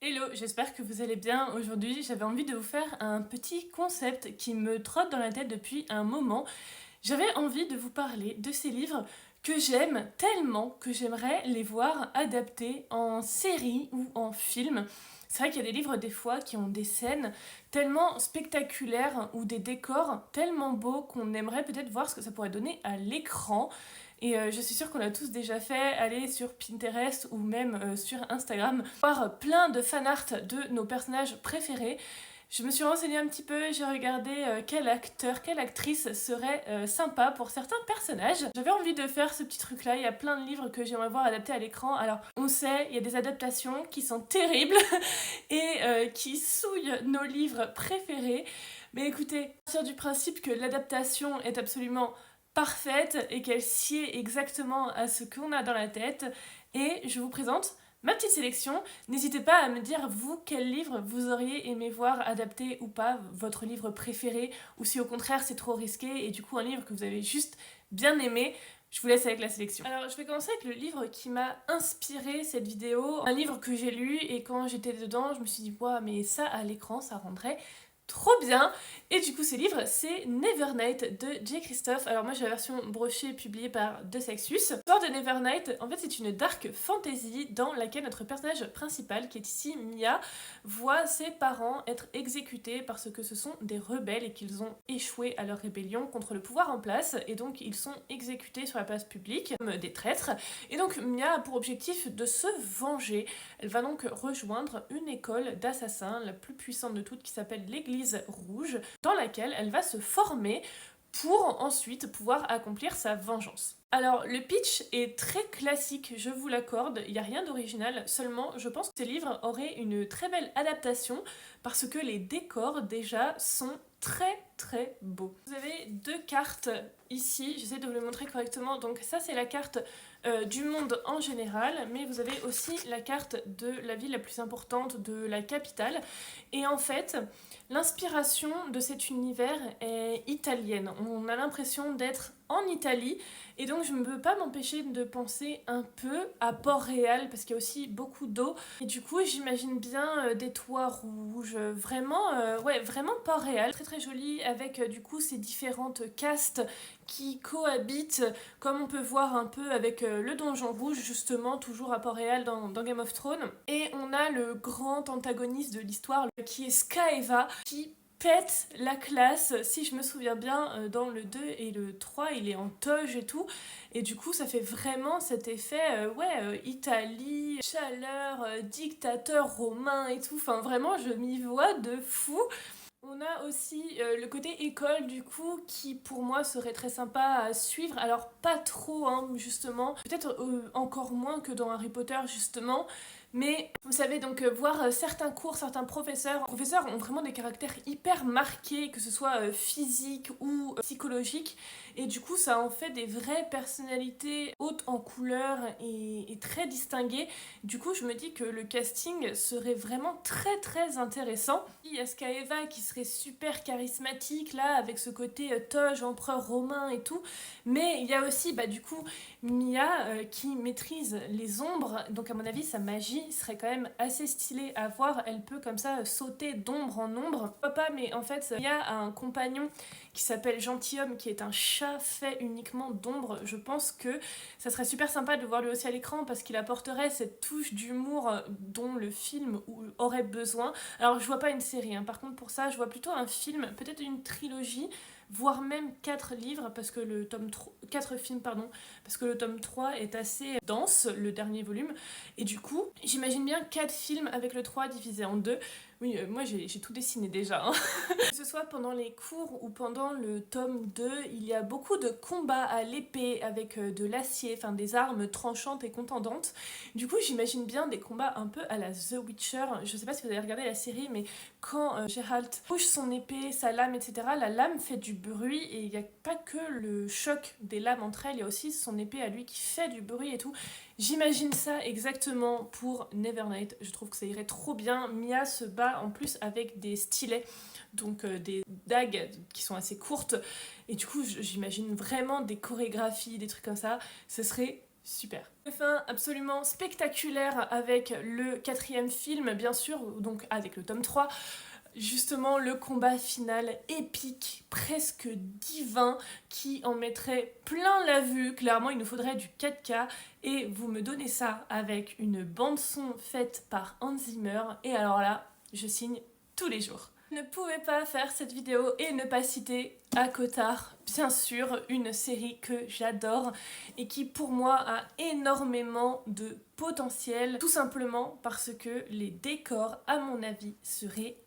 Hello, j'espère que vous allez bien. Aujourd'hui, j'avais envie de vous faire un petit concept qui me trotte dans la tête depuis un moment. J'avais envie de vous parler de ces livres que j'aime tellement que j'aimerais les voir adaptés en série ou en film. C'est vrai qu'il y a des livres des fois qui ont des scènes tellement spectaculaires ou des décors tellement beaux qu'on aimerait peut-être voir ce que ça pourrait donner à l'écran. Et je suis sûre qu'on a tous déjà fait aller sur Pinterest ou même sur Instagram voir plein de fanart de nos personnages préférés. Je me suis renseignée un petit peu, j'ai regardé quel acteur, quelle actrice serait sympa pour certains personnages. J'avais envie de faire ce petit truc là, il y a plein de livres que j'aimerais voir adaptés à l'écran. Alors on sait, il y a des adaptations qui sont terribles et qui souillent nos livres préférés. Mais écoutez, à partir du principe que l'adaptation est absolument parfaite et qu'elle sied exactement à ce qu'on a dans la tête, et je vous présente ma petite sélection. N'hésitez pas à me dire, vous, quel livre vous auriez aimé voir adapté ou pas, votre livre préféré, ou si au contraire c'est trop risqué, et du coup un livre que vous avez juste bien aimé. Je vous laisse avec la sélection. Alors je vais commencer avec le livre qui m'a inspiré cette vidéo. Un livre que j'ai lu et quand j'étais dedans, je me suis dit, waouh, mais ça à l'écran, ça rendrait trop bien. Et du coup ce livre c'est Nevernight de J. Christophe. Alors moi j'ai la version brochée publiée par De Sexus. L'histoire de Nevernight, en fait c'est une dark fantasy dans laquelle notre personnage principal, qui est ici Mia, voit ses parents être exécutés parce que ce sont des rebelles et qu'ils ont échoué à leur rébellion contre le pouvoir en place, et donc ils sont exécutés sur la place publique comme des traîtres. Et donc Mia a pour objectif de se venger. Elle va donc rejoindre une école d'assassins, la plus puissante de toutes, qui s'appelle l'Église Rouge, dans laquelle elle va se former pour ensuite pouvoir accomplir sa vengeance. Alors le pitch est très classique, je vous l'accorde, il n'y a rien d'original, seulement je pense que ces livres auraient une très belle adaptation parce que les décors déjà sont très beaux. Vous avez deux cartes ici, j'essaie de vous les montrer correctement. Donc ça c'est la carte du monde en général, mais vous avez aussi la carte de la ville la plus importante, de la capitale. Et en fait, l'inspiration de cet univers est italienne. On a l'impression d'être en Italie, et donc je ne peux pas m'empêcher de penser un peu à Port-Réal parce qu'il y a aussi beaucoup d'eau, et du coup j'imagine bien des toits rouges, vraiment ouais, vraiment Port-Réal, très joli, avec du coup ces différentes castes qui cohabitent, comme on peut voir un peu avec le Donjon Rouge, justement, toujours à Port-Réal dans Game of Thrones. Et on a le grand antagoniste de l'histoire qui est Skaeva, qui pète la classe, si je me souviens bien, dans le 2 et le 3, il est en toge et tout, et du coup ça fait vraiment cet effet, Italie, chaleur, dictateur romain et tout, enfin vraiment je m'y vois de fou. On a aussi le côté école du coup qui pour moi serait très sympa à suivre. Alors pas trop hein, justement, peut-être encore moins que dans Harry Potter justement. Mais vous savez donc voir certains cours, certains professeurs ont vraiment des caractères hyper marqués, que ce soit physique ou psychologique. Et du coup ça en fait des vraies personnalités hautes en couleur et très distinguées. Du coup je me dis que le casting serait vraiment très intéressant. Il y a Skaeva qui serait super charismatique là avec ce côté toge, empereur romain et tout, mais il y a aussi bah du coup Mia qui maîtrise les ombres, donc à mon avis sa magie serait quand même assez stylée à voir. Elle peut comme ça sauter d'ombre en ombre, pourquoi pas, mais en fait Mia a un compagnon qui s'appelle Gentilhomme, qui est un chat fait uniquement d'ombre. Je pense que ça serait super sympa de voir lui aussi à l'écran parce qu'il apporterait cette touche d'humour dont le film aurait besoin. Alors je vois pas une série, hein. Par contre pour ça je vois plutôt un film, peut-être une trilogie, voire même 4 livres, parce que le tome 3, 4 films pardon, parce que le tome 3 est assez dense, le dernier volume, et du coup j'imagine bien 4 films avec le 3 divisé en 2. Oui, moi j'ai tout dessiné déjà, hein. Que ce soit pendant les cours ou pendant le tome 2, il y a beaucoup de combats à l'épée avec de l'acier, enfin des armes tranchantes et contendantes. Du coup, j'imagine bien des combats un peu à la The Witcher. Je sais pas si vous avez regardé la série, mais quand Geralt bouge son épée, sa lame, etc., la lame fait du bruit, et il n'y a pas que le choc des lames entre elles, il y a aussi son épée à lui qui fait du bruit et tout. J'imagine ça exactement pour Nevernight. Je trouve que ça irait trop bien. Mia se bat en plus avec des stylets, donc des dagues qui sont assez courtes. Et du coup, j'imagine vraiment des chorégraphies, des trucs comme ça. Ce serait super. Fin absolument spectaculaire avec le 4e film, bien sûr, donc avec le tome 3. Justement, le combat final épique, presque divin, qui en mettrait plein la vue. Clairement, il nous faudrait du 4K. Et vous me donnez ça avec une bande-son faite par Hans Zimmer. Et alors là, je signe tous les jours. Je ne pouvais pas faire cette vidéo et ne pas citer ACOTAR, bien sûr, une série que j'adore et qui pour moi a énormément de potentiel, tout simplement parce que les décors, à mon avis, seraient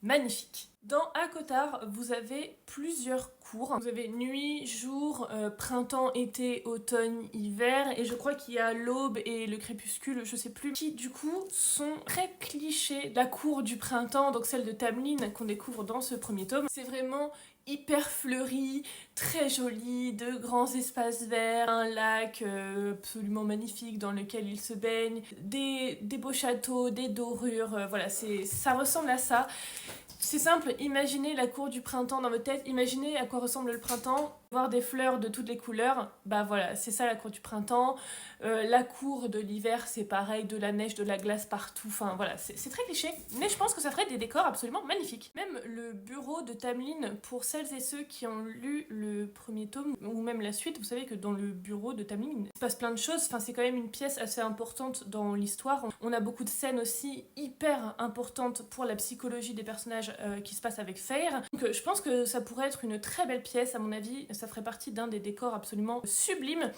magnifiques. Dans ACOTAR, vous avez plusieurs cours. Vous avez nuit, jour, printemps, été, automne, hiver, et je crois qu'il y a l'aube et le crépuscule, je sais plus, qui du coup sont très clichés. La cour du printemps, donc celle de Tamlin qu'on découvre dans ce premier tome, c'est vraiment hyper fleuri, très joli, de grands espaces verts, un lac absolument magnifique dans lequel il se baigne, des beaux châteaux, des dorures, voilà, ça ressemble à ça. C'est simple, imaginez la cour du printemps dans votre tête, imaginez à quoi ressemble le printemps, voir des fleurs de toutes les couleurs, bah voilà, c'est ça la cour du printemps. La cour de l'hiver, c'est pareil, de la neige, de la glace partout, enfin voilà, c'est très cliché, mais je pense que ça ferait des décors absolument magnifiques. Même le bureau de Tamlin, pour celles et ceux qui ont lu le premier tome, ou même la suite, vous savez que dans le bureau de Tamlin, il se passe plein de choses, enfin c'est quand même une pièce assez importante dans l'histoire. On a beaucoup de scènes aussi hyper importantes pour la psychologie des personnages qui se passe avec Feyre. Donc je pense que ça pourrait être une très belle pièce, à mon avis, ça ferait partie d'un des décors absolument sublimes.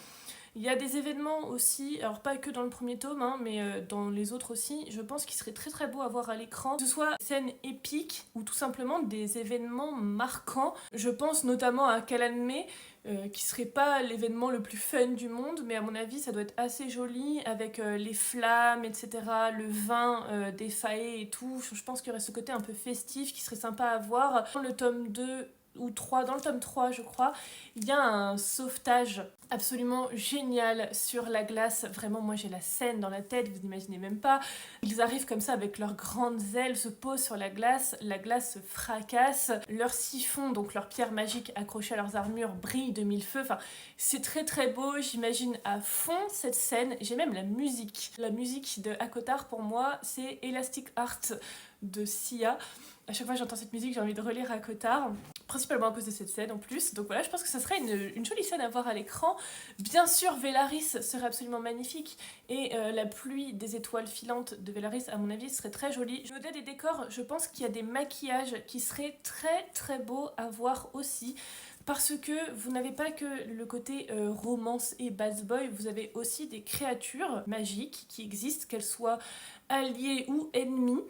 Il y a des événements aussi, alors pas que dans le premier tome, hein, mais dans les autres aussi, je pense qu'il serait très très beau à voir à l'écran, que ce soit des scènes épiques ou tout simplement des événements marquants. Je pense notamment à Calanmai, qui serait pas l'événement le plus fun du monde, mais à mon avis ça doit être assez joli avec les flammes, etc., le vin des faées et tout. Je pense qu'il y aurait ce côté un peu festif qui serait sympa à voir. Dans le tome 2 ou 3, dans le tome 3 je crois, il y a un sauvetage absolument génial sur la glace. Vraiment, moi j'ai la scène dans la tête, vous n'imaginez même pas. Ils arrivent comme ça avec leurs grandes ailes, se posent sur la glace se fracasse, leurs siphons, donc leurs pierres magiques accrochées à leurs armures, brillent de mille feux. Enfin, c'est très très beau, j'imagine à fond cette scène. J'ai même la musique. La musique de ACOTAR pour moi, c'est Elastic Heart de Sia. À chaque fois que j'entends cette musique, j'ai envie de relire ACOTAR, principalement à cause de cette scène en plus. Donc voilà, je pense que ça serait une jolie scène à voir à l'écran. Bien sûr, Velaris serait absolument magnifique, et la pluie des étoiles filantes de Velaris, à mon avis, serait très jolie. Au-delà des décors, je pense qu'il y a des maquillages qui seraient très très beaux à voir aussi. Parce que vous n'avez pas que le côté romance et bad boy, vous avez aussi des créatures magiques qui existent, qu'elles soient alliées ou ennemies.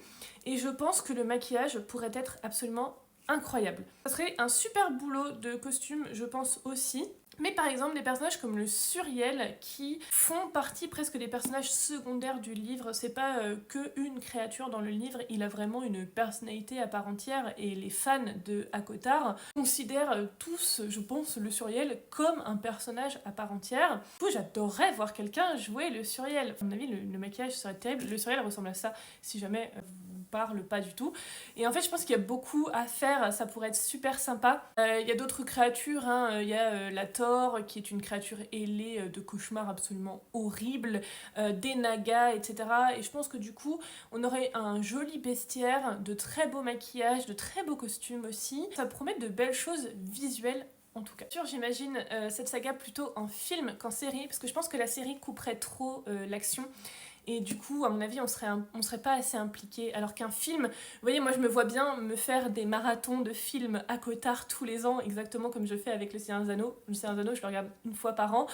Et je pense que le maquillage pourrait être absolument incroyable. Ça serait un super boulot de costume, je pense aussi. Mais par exemple, des personnages comme le Suriel, qui font partie presque des personnages secondaires du livre, c'est pas que une créature dans le livre, il a vraiment une personnalité à part entière, et les fans de ACOTAR considèrent tous, je pense, le Suriel comme un personnage à part entière. Du coup, j'adorerais voir quelqu'un jouer le Suriel. À mon avis, le maquillage serait terrible. Le Suriel ressemble à ça, si jamais vous parle pas du tout. Et en fait, je pense qu'il y a beaucoup à faire, ça pourrait être super sympa. Il y a d'autres créatures, hein. Il y a la Thor, qui est une créature ailée de cauchemar absolument horrible, des nagas, etc. Et je pense que du coup, on aurait un joli bestiaire, de très beaux maquillages, de très beaux costumes aussi. Ça promet de belles choses visuelles en tout cas. J'imagine cette saga plutôt en film qu'en série, parce que je pense que la série couperait trop l'action. Et du coup, à mon avis, on serait pas assez impliqué. Alors qu'un film, vous voyez, moi je me vois bien me faire des marathons de films ACOTAR tous les ans, exactement comme je fais avec Le Seigneur des Anneaux. Le Seigneur des Anneaux, je le regarde une fois par an,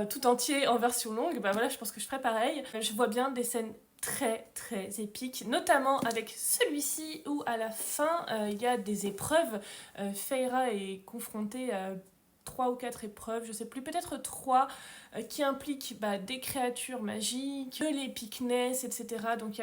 tout entier en version longue. Bah voilà, je pense que je ferais pareil. Je vois bien des scènes très très épiques, notamment avec celui-ci où à la fin il y a des épreuves. Feyre est confrontée à 3 ou 4 épreuves, je sais plus, peut-être 3, qui impliquent des créatures magiques, de l'épicness, etc. Donc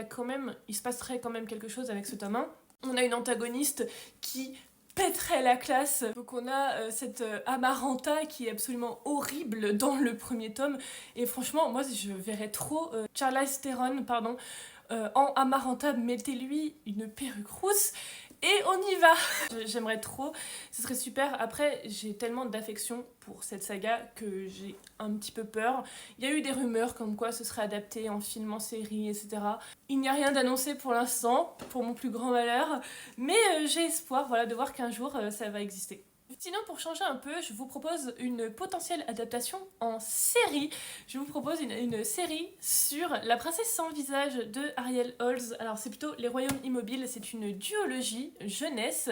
il se passerait quand même quelque chose avec ce tome 1. On a une antagoniste qui pèterait la classe. Donc on a cette Amaranta qui est absolument horrible dans le premier tome. Et franchement, moi je verrais trop Charlize Theron, En Amaranta, mettez-lui une perruque rousse et on y va. J'aimerais trop, ce serait super. Après, j'ai tellement d'affection pour cette saga que j'ai un petit peu peur. Il y a eu des rumeurs comme quoi ce serait adapté en film, en série, etc. Il n'y a rien d'annoncé pour l'instant, pour mon plus grand malheur, mais j'ai espoir, voilà, de voir qu'un jour ça va exister. Sinon, pour changer un peu, je vous propose une potentielle adaptation en série. Je vous propose une série sur La princesse sans visage de Ariel Holz. Alors, c'est plutôt Les Royaumes Immobiles, c'est une duologie jeunesse,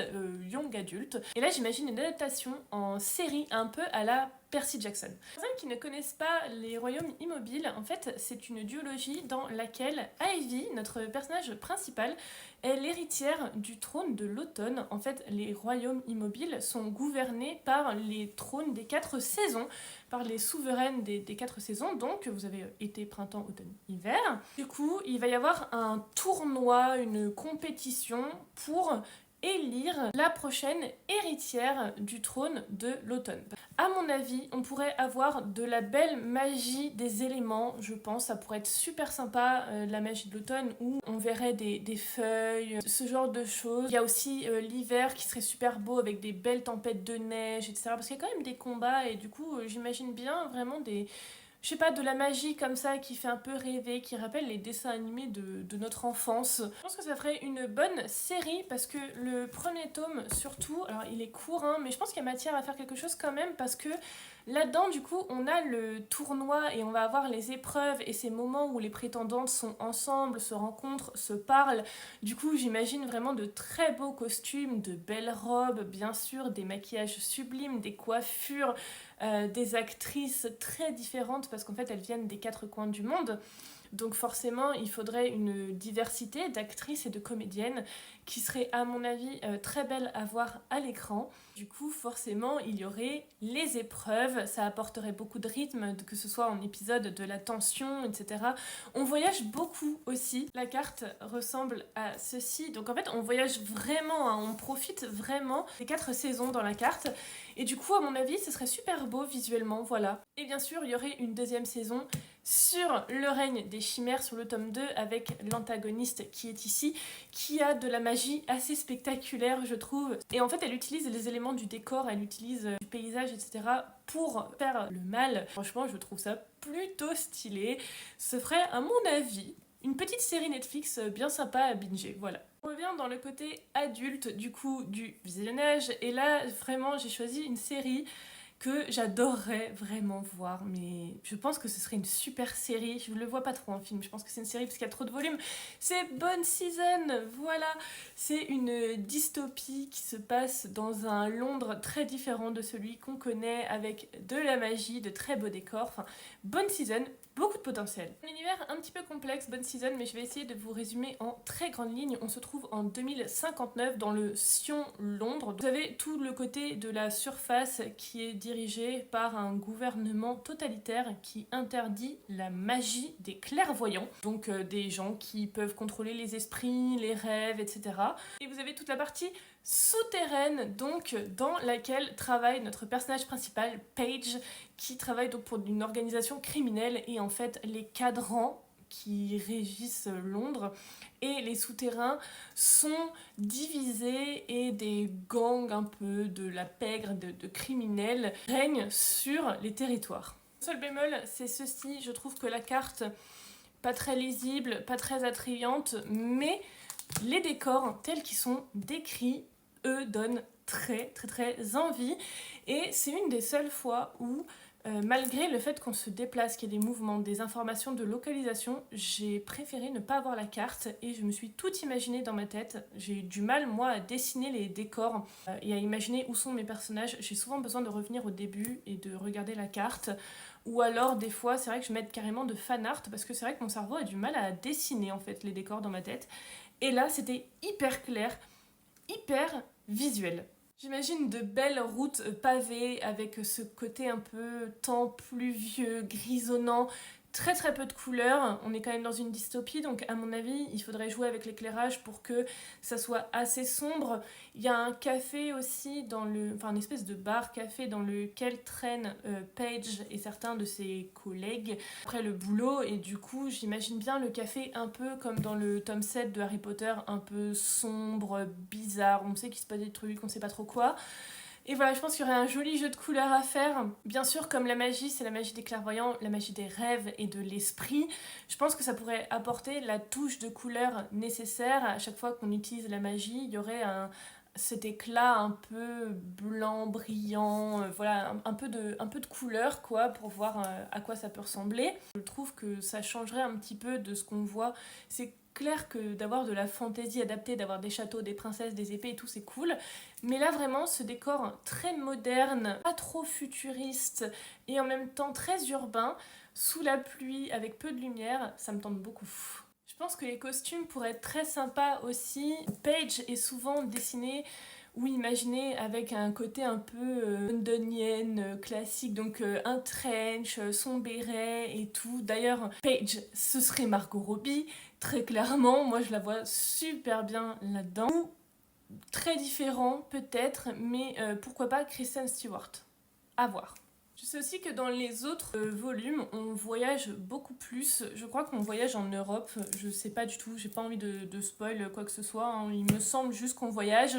young adulte. Et là, j'imagine une adaptation en série un peu à la Percy Jackson. Pour ceux qui ne connaissent pas Les Royaumes Immobiles, en fait, c'est une duologie dans laquelle Ivy, notre personnage principal, est l'héritière du trône de l'automne. En fait, les royaumes immobiles sont gouvernés par les trônes des 4 saisons, par les souveraines des 4 saisons. Donc, vous avez été, printemps, automne, hiver. Du coup, il va y avoir un tournoi, une compétition pour élire la prochaine héritière du trône de l'automne. À mon avis, on pourrait avoir de la belle magie des éléments, je pense. Ça pourrait être super sympa, la magie de l'automne, où on verrait des feuilles, ce genre de choses. Il y a aussi l'hiver qui serait super beau avec des belles tempêtes de neige, etc. Parce qu'il y a quand même des combats et du coup, j'imagine bien vraiment des... Je sais pas, de la magie comme ça qui fait un peu rêver, qui rappelle les dessins animés de notre enfance. Je pense que ça ferait une bonne série parce que le premier tome, surtout, alors il est court, hein, mais je pense qu'il y a matière à faire quelque chose quand même parce que là-dedans, du coup, on a le tournoi et on va avoir les épreuves et ces moments où les prétendantes sont ensemble, se rencontrent, se parlent. Du coup, j'imagine vraiment de très beaux costumes, de belles robes, bien sûr, des maquillages sublimes, des coiffures, des actrices très différentes parce qu'en fait, elles viennent des 4 coins du monde. Donc forcément, il faudrait une diversité d'actrices et de comédiennes qui serait à mon avis très belle à voir à l'écran. Du coup, forcément, il y aurait les épreuves, ça apporterait beaucoup de rythme, que ce soit en épisode, de la tension, etc. On voyage beaucoup aussi. La carte ressemble à ceci. Donc en fait, on voyage vraiment, hein, on profite vraiment des 4 saisons dans la carte. Et du coup, à mon avis, ce serait super beau visuellement, voilà. Et bien sûr, il y aurait une deuxième saison sur le règne des chimères sur le tome 2 avec l'antagoniste qui est ici, qui a de la magie assez spectaculaire, je trouve. Et en fait, elle utilise les éléments du décor, elle utilise du paysage, etc. pour faire le mal. Franchement, je trouve ça plutôt stylé. Ce ferait, à mon avis, une petite série Netflix bien sympa à binger, voilà. On revient dans le côté adulte du coup du visionnage et là vraiment j'ai choisi une série que j'adorerais vraiment voir, mais je pense que ce serait une super série. Je ne le vois pas trop en film, je pense que c'est une série parce qu'il y a trop de volume. C'est Bonne Season, voilà. C'est une dystopie qui se passe dans un Londres très différent de celui qu'on connaît, avec de la magie, de très beaux décors. Enfin, Bonne Season, beaucoup de potentiel. Un univers un petit peu complexe, Bonne Season, mais je vais essayer de vous résumer en très grandes lignes. On se trouve en 2059 dans le Sion Londres. Vous avez tout le côté de la surface qui est dirigé par un gouvernement totalitaire qui interdit la magie des clairvoyants, donc des gens qui peuvent contrôler les esprits, les rêves, etc. Et vous avez toute la partie souterraine, donc dans laquelle travaille notre personnage principal, Paige, qui travaille donc pour une organisation criminelle et en fait les cadrans qui régissent Londres et les souterrains sont divisés et des gangs un peu de la pègre, de criminels règnent sur les territoires. Le seul bémol, c'est ceci, je trouve que la carte, pas très lisible, pas très attrayante, mais les décors tels qu'ils sont décrits, eux, donnent très envie et c'est une des seules fois où malgré le fait qu'on se déplace, qu'il y ait des mouvements, des informations de localisation, j'ai préféré ne pas avoir la carte et je me suis tout imaginé dans ma tête. J'ai eu du mal, moi, à dessiner les décors et à imaginer où sont mes personnages. J'ai souvent besoin de revenir au début et de regarder la carte. Ou alors, des fois, c'est vrai que je mets carrément de fan art parce que c'est vrai que mon cerveau a du mal à dessiner en fait les décors dans ma tête. Et là, c'était hyper clair, hyper visuel. J'imagine de belles routes pavées avec ce côté un peu temps pluvieux, grisonnant, très très peu de couleurs, on est quand même dans une dystopie, donc à mon avis il faudrait jouer avec l'éclairage pour que ça soit assez sombre. Il y a un café aussi, une espèce de bar café dans lequel traînent Paige et certains de ses collègues après le boulot, et du coup j'imagine bien le café un peu comme dans le tome 7 de Harry Potter, un peu sombre, bizarre, on sait qu'il se passe des trucs, on sait pas trop quoi. Et voilà, je pense qu'il y aurait un joli jeu de couleurs à faire. Bien sûr, comme la magie, c'est la magie des clairvoyants, la magie des rêves et de l'esprit, je pense que ça pourrait apporter la touche de couleur nécessaire. À chaque fois qu'on utilise la magie, il y aurait cet éclat un peu blanc, brillant, voilà, un peu de couleur, quoi, pour voir à quoi ça peut ressembler. Je trouve que ça changerait un petit peu de ce qu'on voit. C'est clair que d'avoir de la fantaisie adaptée, d'avoir des châteaux, des princesses, des épées et tout, c'est cool. Mais là, vraiment, ce décor très moderne, pas trop futuriste et en même temps très urbain, sous la pluie, avec peu de lumière, ça me tente beaucoup. Je pense que les costumes pourraient être très sympas aussi. Paige est souvent dessinée ou imaginée avec un côté un peu londonienne, classique, donc un trench, son béret et tout. D'ailleurs, Paige, ce serait Margot Robbie, très clairement. Moi, je la vois super bien là-dedans. Ou très différent peut-être, mais pourquoi pas Kristen Stewart. À voir. Je sais aussi que dans les autres volumes, on voyage beaucoup plus. Je crois qu'on voyage en Europe, je sais pas du tout, j'ai pas envie de spoil quoi que ce soit, hein. Il me semble juste qu'on voyage.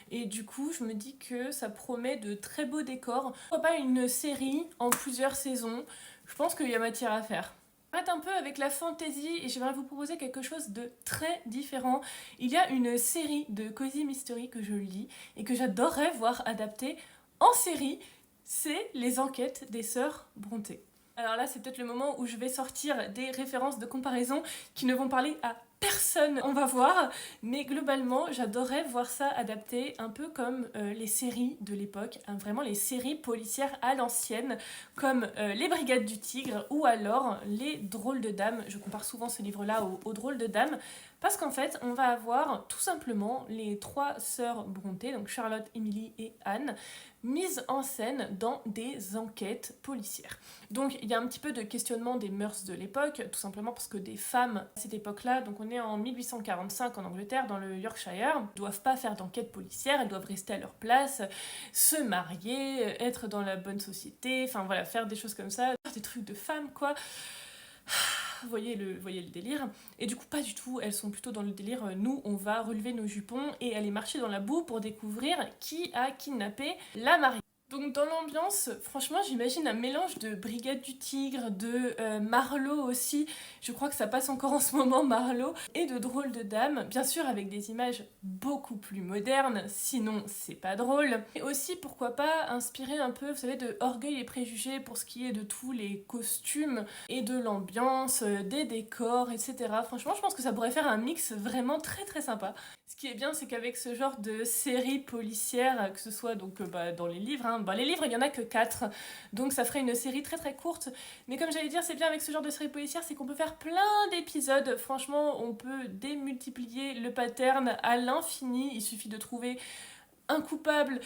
Et du coup, je me dis que ça promet de très beaux décors. Pourquoi pas une série en plusieurs saisons? Je pense qu'il y a matière à faire. Arrête un peu avec la fantasy et j'aimerais vous proposer quelque chose de très différent. Il y a une série de Cozy Mystery que je lis et que j'adorerais voir adaptée en série. C'est les enquêtes des sœurs Brontë. Alors là, c'est peut-être le moment où je vais sortir des références de comparaison qui ne vont parler à personne, on va voir, mais globalement, j'adorerais voir ça adapté un peu comme les séries de l'époque, hein, vraiment les séries policières à l'ancienne, comme les Brigades du Tigre ou alors les Drôles de Dames. Je compare souvent ce livre-là aux Drôles de Dames, parce qu'en fait, on va avoir tout simplement les trois sœurs Brontë, donc Charlotte, Emily et Anne, mises en scène dans des enquêtes policières. Donc il y a un petit peu de questionnement des mœurs de l'époque, tout simplement parce que des femmes à cette époque-là, donc on est en 1845 en Angleterre, dans le Yorkshire, ne doivent pas faire d'enquête policière, elles doivent rester à leur place, se marier, être dans la bonne société, enfin voilà, faire des choses comme ça, des trucs de femmes quoi. Vous voyez le délire. Et du coup, pas du tout, elles sont plutôt dans le délire, nous, on va relever nos jupons et aller marcher dans la boue pour découvrir qui a kidnappé la mariée. Donc dans l'ambiance, franchement, j'imagine un mélange de Brigade du Tigre, de Marlowe aussi, je crois que ça passe encore en ce moment, Marlowe, et de Drôles de Dames, bien sûr avec des images beaucoup plus modernes, sinon c'est pas drôle. Et aussi, pourquoi pas, inspirer un peu, vous savez, de Orgueil et Préjugés pour ce qui est de tous les costumes et de l'ambiance, des décors, etc. Franchement, je pense que ça pourrait faire un mix vraiment très très sympa. Ce qui est bien, c'est qu'avec ce genre de série policière, que ce soit donc dans les livres, hein, les livres il y en a que 4, donc ça ferait une série très très courte. Mais comme j'allais dire, c'est bien avec ce genre de série policière, c'est qu'on peut faire plein d'épisodes. Franchement, on peut démultiplier le pattern à l'infini. Il suffit de trouver un coupable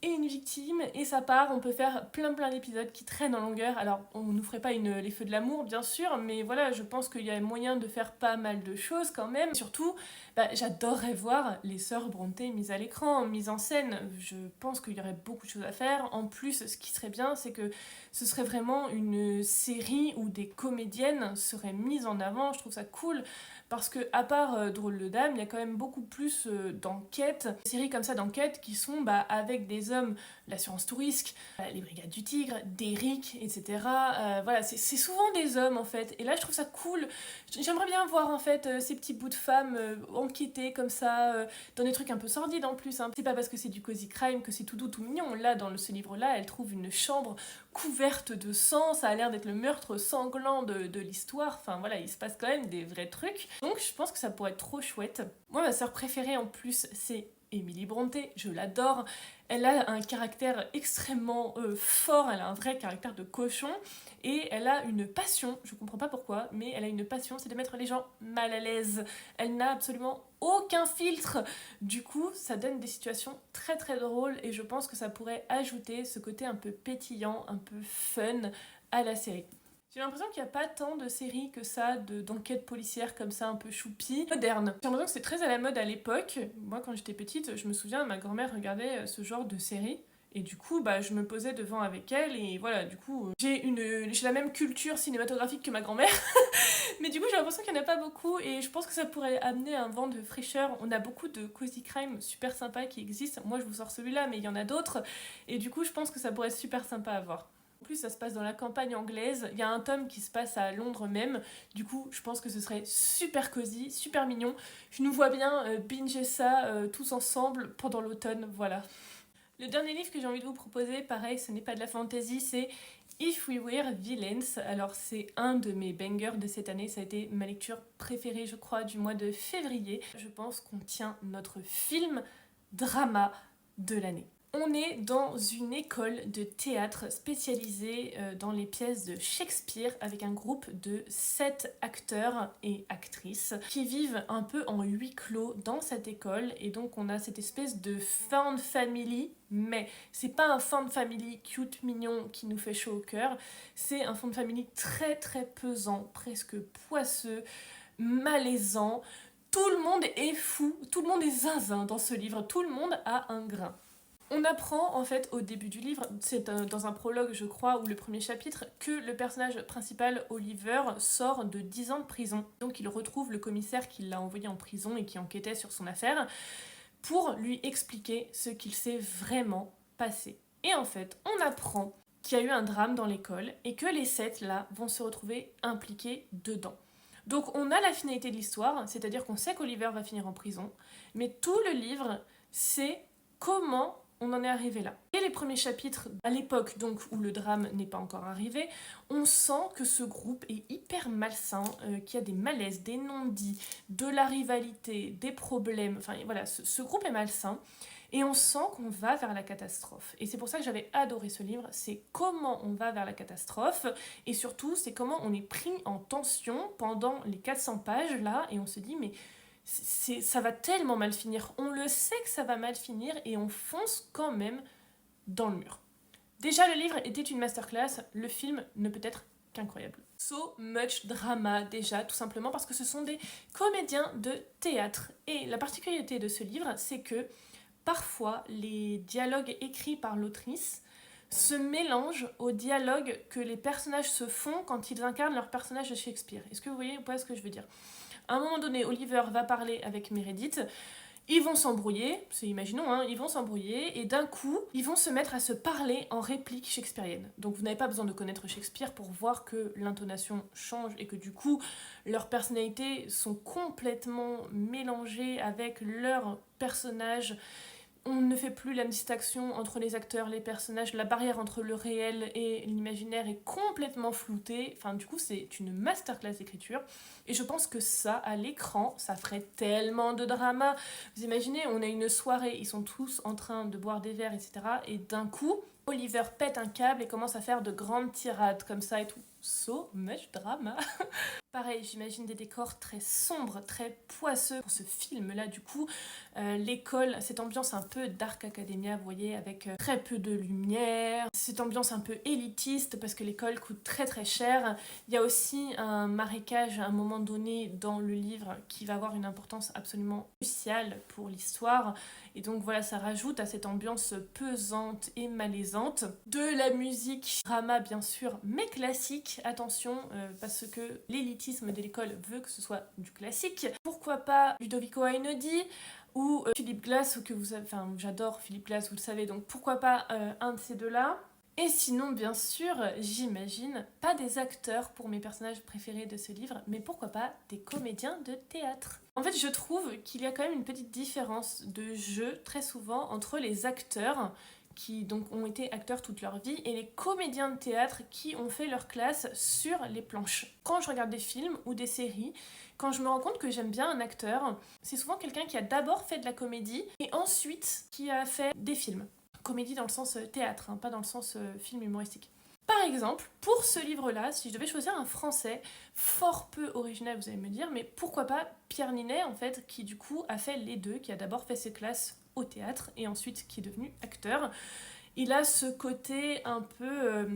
et une victime, et ça part, on peut faire plein d'épisodes qui traînent en longueur. Alors, on nous ferait pas les feux de l'amour, bien sûr, mais voilà, je pense qu'il y a moyen de faire pas mal de choses quand même. Surtout, j'adorerais voir les sœurs Brontë mises à l'écran, mises en scène. Je pense qu'il y aurait beaucoup de choses à faire. En plus, ce qui serait bien, c'est que ce serait vraiment une série où des comédiennes seraient mises en avant. Je trouve ça cool. Parce que, à part Drôle de Dame, il y a quand même beaucoup plus d'enquêtes, des séries comme ça d'enquêtes qui sont avec des hommes, l'assurance tout risque, les Brigades du Tigre, Derrick, etc. Voilà, c'est souvent des hommes en fait. Et là, je trouve ça cool. J'aimerais bien voir en fait ces petits bouts de femmes enquêter comme ça, dans des trucs un peu sordides en plus, hein. C'est pas parce que c'est du cozy crime que c'est tout doux, tout mignon. Là, dans ce livre-là, elle trouve une chambre couverte de sang, ça a l'air d'être le meurtre sanglant de l'histoire. Enfin voilà, il se passe quand même des vrais trucs. Donc je pense que ça pourrait être trop chouette. Moi, ma sœur préférée en plus, c'est Emily Brontë, je l'adore. Elle a un caractère extrêmement fort, elle a un vrai caractère de cochon et elle a une passion, je comprends pas pourquoi, mais elle a une passion, c'est de mettre les gens mal à l'aise. Elle n'a absolument aucun filtre. Du coup, ça donne des situations très très drôles et je pense que ça pourrait ajouter ce côté un peu pétillant, un peu fun à la série. J'ai l'impression qu'il n'y a pas tant de séries que ça, d'enquêtes policières comme ça, un peu choupi, modernes. J'ai l'impression que c'était très à la mode à l'époque. Moi, quand j'étais petite, je me souviens, ma grand-mère regardait ce genre de séries. Et du coup, je me posais devant avec elle et voilà, du coup, j'ai la même culture cinématographique que ma grand-mère. Mais du coup, j'ai l'impression qu'il n'y en a pas beaucoup et je pense que ça pourrait amener un vent de fraîcheur. On a beaucoup de cozy crime super sympas qui existent. Moi, je vous sors celui-là, mais il y en a d'autres. Et du coup, je pense que ça pourrait être super sympa à voir. En plus, ça se passe dans la campagne anglaise. Il y a un tome qui se passe à Londres même. Du coup, je pense que ce serait super cosy, super mignon. Je nous vois bien binger ça tous ensemble pendant l'automne. Voilà. Le dernier livre que j'ai envie de vous proposer, pareil, ce n'est pas de la fantasy, c'est If We Were Villains. Alors, c'est un de mes bangers de cette année. Ça a été ma lecture préférée, je crois, du mois de février. Je pense qu'on tient notre film drama de l'année. On est dans une école de théâtre spécialisée dans les pièces de Shakespeare avec un groupe de 7 acteurs et actrices qui vivent un peu en huis clos dans cette école et donc on a cette espèce de found family, mais c'est pas un found family cute mignon qui nous fait chaud au cœur, c'est un found family très très pesant, presque poisseux, malaisant. Tout le monde est fou, tout le monde est zinzin dans ce livre, tout le monde a un grain. On apprend en fait au début du livre, c'est dans un prologue je crois, ou le premier chapitre, que le personnage principal, Oliver, sort de 10 ans de prison. Donc il retrouve le commissaire qui l'a envoyé en prison et qui enquêtait sur son affaire pour lui expliquer ce qu'il s'est vraiment passé. Et en fait, on apprend qu'il y a eu un drame dans l'école et que les 7 là vont se retrouver impliqués dedans. Donc on a la finalité de l'histoire, c'est-à-dire qu'on sait qu'Oliver va finir en prison, mais tout le livre, c'est comment on en est arrivé là. Et les premiers chapitres, à l'époque donc où le drame n'est pas encore arrivé, on sent que ce groupe est hyper malsain, qu'il y a des malaises, des non-dits, de la rivalité, des problèmes, enfin voilà, ce groupe est malsain. Et on sent qu'on va vers la catastrophe. Et c'est pour ça que j'avais adoré ce livre, c'est comment on va vers la catastrophe, et surtout c'est comment on est pris en tension pendant les 400 pages là, et on se dit mais ça va tellement mal finir. On le sait que ça va mal finir et on fonce quand même dans le mur. Déjà, le livre était une masterclass, le film ne peut être qu'incroyable. So much drama déjà, tout simplement parce que ce sont des comédiens de théâtre. Et la particularité de ce livre, c'est que parfois les dialogues écrits par l'autrice se mélangent aux dialogues que les personnages se font quand ils incarnent leur personnage de Shakespeare. Est-ce que vous voyez ou pas ce que je veux dire ? À un moment donné, Oliver va parler avec Meredith, ils vont s'embrouiller, imaginons, hein, ils vont s'embrouiller, et d'un coup, ils vont se mettre à se parler en réplique shakespearienne. Donc vous n'avez pas besoin de connaître Shakespeare pour voir que l'intonation change et que du coup, leurs personnalités sont complètement mélangées avec leurs personnages. On ne fait plus la distinction entre les acteurs, les personnages, la barrière entre le réel et l'imaginaire est complètement floutée. Enfin, du coup, c'est une masterclass d'écriture. Et je pense que ça, à l'écran, ça ferait tellement de drama. Vous imaginez, on a une soirée, ils sont tous en train de boire des verres, etc. Et d'un coup, Oliver pète un câble et commence à faire de grandes tirades comme ça et tout. So much drama. Pareil, j'imagine des décors très sombres, très poisseux pour ce film-là. Du coup, l'école, cette ambiance un peu Dark Academia, vous voyez, avec très peu de lumière, cette ambiance un peu élitiste parce que l'école coûte très très cher. Il y a aussi un marécage à un moment donné dans le livre qui va avoir une importance absolument cruciale pour l'histoire. Et donc voilà, ça rajoute à cette ambiance pesante et malaisante. De la musique drama bien sûr, mais classique, attention, parce que l'élitisme de l'école veut que ce soit du classique. Pourquoi pas Ludovico Einaudi ou Philip Glass, que vous savez, enfin j'adore Philip Glass, vous le savez, donc pourquoi pas un de ces deux-là. Et sinon, bien sûr, j'imagine, pas des acteurs pour mes personnages préférés de ce livre, mais pourquoi pas des comédiens de théâtre. En fait, je trouve qu'il y a quand même une petite différence de jeu, très souvent, entre les acteurs qui donc ont été acteurs toute leur vie et les comédiens de théâtre qui ont fait leur classe sur les planches. Quand je regarde des films ou des séries, quand je me rends compte que j'aime bien un acteur, c'est souvent quelqu'un qui a d'abord fait de la comédie et ensuite qui a fait des films. Comédie dans le sens théâtre, hein, pas dans le sens film humoristique. Par exemple, pour ce livre-là, si je devais choisir un français fort peu original, vous allez me dire, mais pourquoi pas Pierre Ninet, en fait, qui du coup a fait les deux, qui a d'abord fait ses classes au théâtre et ensuite qui est devenu acteur. Il a ce côté un peu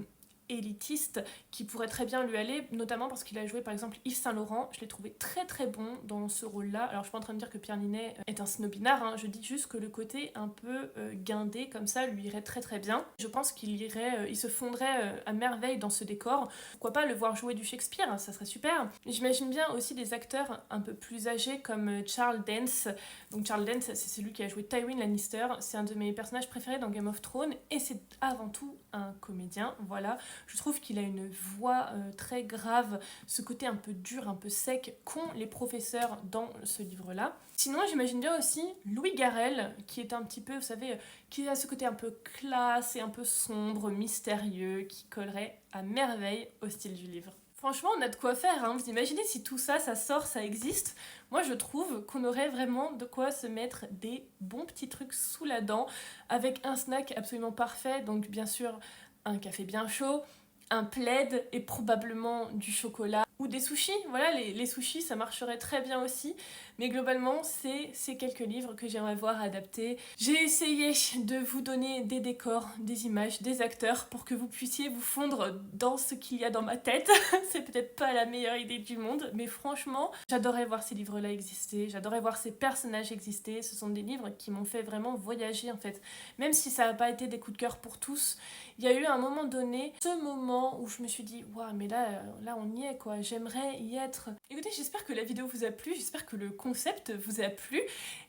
élitiste qui pourrait très bien lui aller, notamment parce qu'il a joué par exemple Yves Saint Laurent. Je l'ai trouvé très très bon dans ce rôle-là. Alors je suis pas en train de dire que Pierre Ninet est un snobinard, hein. Je dis juste que le côté un peu guindé comme ça lui irait très très bien. Je pense il se fondrait à merveille dans ce décor. Pourquoi pas le voir jouer du Shakespeare, hein, ça serait super. J'imagine bien aussi des acteurs un peu plus âgés comme Charles Dance. Donc Charles Dance, c'est celui qui a joué Tywin Lannister. C'est un de mes personnages préférés dans Game of Thrones et c'est avant tout un comédien, voilà. Je trouve qu'il a une voix très grave, ce côté un peu dur, un peu sec qu'ont les professeurs dans ce livre-là. Sinon, j'imagine bien aussi Louis Garrel, qui est un petit peu, vous savez, qui a ce côté un peu classe et un peu sombre, mystérieux, qui collerait à merveille au style du livre. Franchement, on a de quoi faire, hein. Vous imaginez si tout ça, ça sort, ça existe? Moi, je trouve qu'on aurait vraiment de quoi se mettre des bons petits trucs sous la dent, avec un snack absolument parfait, donc bien sûr, un café bien chaud, un plaid et probablement du chocolat ou des sushis. Voilà, les sushis, ça marcherait très bien aussi. Mais globalement, c'est ces quelques livres que j'aimerais voir adaptés. J'ai essayé de vous donner des décors, des images, des acteurs pour que vous puissiez vous fondre dans ce qu'il y a dans ma tête. C'est peut-être pas la meilleure idée du monde, mais franchement, j'adorais voir ces livres-là exister. J'adorais voir ces personnages exister. Ce sont des livres qui m'ont fait vraiment voyager en fait. Même si ça n'a pas été des coups de cœur pour tous, il y a eu un moment donné, ce moment où je me suis dit « Waouh, mais là on y est quoi, j'aimerais y être ». Écoutez, j'espère que la vidéo vous a plu, j'espère que le concept vous a plu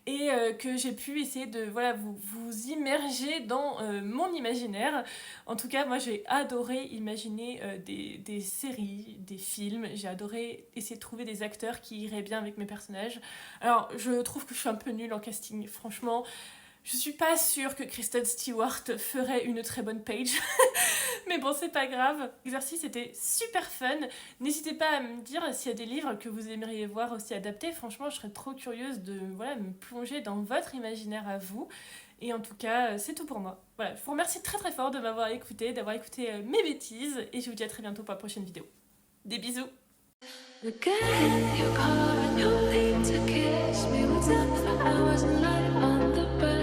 et que j'ai pu essayer de vous immerger dans mon imaginaire. En tout cas, moi j'ai adoré imaginer des séries, des films, j'ai adoré essayer de trouver des acteurs qui iraient bien avec mes personnages. Alors, je trouve que je suis un peu nulle en casting, franchement. Je suis pas sûre que Kristen Stewart ferait une très bonne Paige, mais bon, c'est pas grave. L'exercice était super fun. N'hésitez pas à me dire s'il y a des livres que vous aimeriez voir aussi adaptés. Franchement, je serais trop curieuse de me plonger dans votre imaginaire à vous. Et en tout cas, c'est tout pour moi. Voilà, je vous remercie très très fort de m'avoir écouté, d'avoir écouté mes bêtises, et je vous dis à très bientôt pour la prochaine vidéo. Des bisous! Look at your car and you'll need to kiss me. What's up for hours and light on the bed.